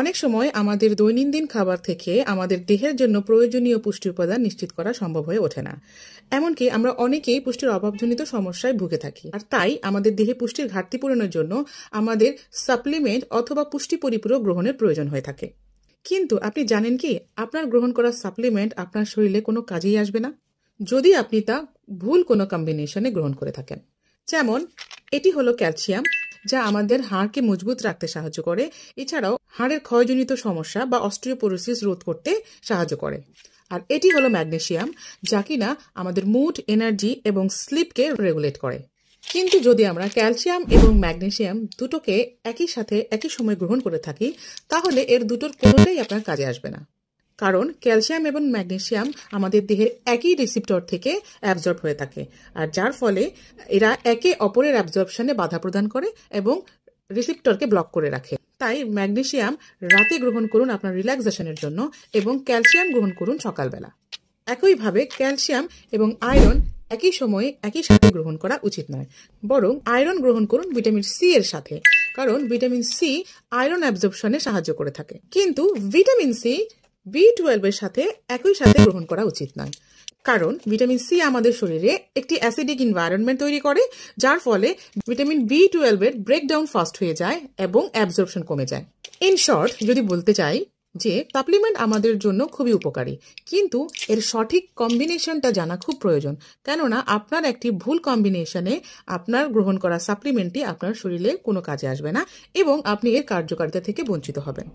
অনেক সময় আমাদের দৈনন্দিন খাবার থেকে আমাদের দেহের জন্য প্রয়োজনীয় পুষ্টি উপাদান নিশ্চিত করা সম্ভব হয়ে ওঠে না। এমনকি আমরা অনেকেই পুষ্টির অভাবজনিত সমস্যায় ভুগে থাকি, আর তাই আমাদের দেহে পুষ্টির ঘাটতি পূরণের জন্য আমাদের সাপ্লিমেন্ট অথবা পুষ্টি পরিপূরক গ্রহণের প্রয়োজন হয়ে থাকে। কিন্তু আপনি জানেন কি, আপনার গ্রহণ করা সাপ্লিমেন্ট আপনার শরীরে কোনো কাজেই আসবে না যদি আপনি তা ভুল কোনো কম্বিনেশনে গ্রহণ করে থাকেন। যেমন এটি হলো ক্যালসিয়াম, যা আমাদের হাড়কে মজবুত রাখতে সাহায্য করে। এছাড়াও হাড়ের ক্ষয়জনিত সমস্যা বা অস্টিওপোরোসিস রোধ করতে সাহায্য করে। আর এটি হলো ম্যাগনেসিয়াম, যা কিনা আমাদের মুড, এনার্জি এবং স্লিপকে রেগুলেট করে। কিন্তু যদি আমরা ক্যালসিয়াম এবং ম্যাগনেসিয়াম দুটোকে একই সাথে একই সময় গ্রহণ করে থাকি, তাহলে এর দুটোর কোনোটাই আপনার কাজে আসবে না। কারণ ক্যালসিয়াম এবং ম্যাগনেসিয়াম আমাদের দেহের একই রিসিপ্টর থেকে অ্যাবজর্ব হয়ে থাকে, আর যার ফলে এরা একে অপরের অ্যাবজর্পশনে বাধা প্রদান করে এবং রিসিপ্টরকে ব্লক করে রাখে। তাই ম্যাগনেসিয়াম রাতে গ্রহণ করুন আপনার রিল্যাক্সেশনের জন্য এবং ক্যালসিয়াম গ্রহণ করুন সকালবেলা। একইভাবে ক্যালসিয়াম এবং আয়রন একই সময়ে একই সাথে গ্রহণ করা উচিত নয়, বরং আয়রন গ্রহণ করুন ভিটামিন সি এর সাথে, কারণ ভিটামিন সি আয়রন অ্যাবজর্পশনে সাহায্য করে থাকে। কিন্তু ভিটামিন সি B12 এর সাথে একই সাথে গ্রহণ করা উচিত নয়, কারণ ভিটামিন সি আমাদের শরীরে একটি অ্যাসিডিক এনভায়রনমেন্ট তৈরি করে, যার ফলে ভিটামিন B12 এর ব্রেকডাউন ফাস্ট হয়ে যায় এবং অ্যাবজর্পশন কমে যায়। ইন শর্ট, যদি বলতে চাই যে সাপ্লিমেন্ট আমাদের জন্য খুবই উপকারী, কিন্তু এর সঠিক কম্বিনেশনটা জানা খুব প্রয়োজন। কেননা আপনার একটি ভুল কম্বিনেশনে আপনার গ্রহণ করা সাপ্লিমেন্টটি আপনার শরীরে কোনো কাজে আসবে না এবং আপনি এর কার্যকারিতা থেকে বঞ্চিত হবেন।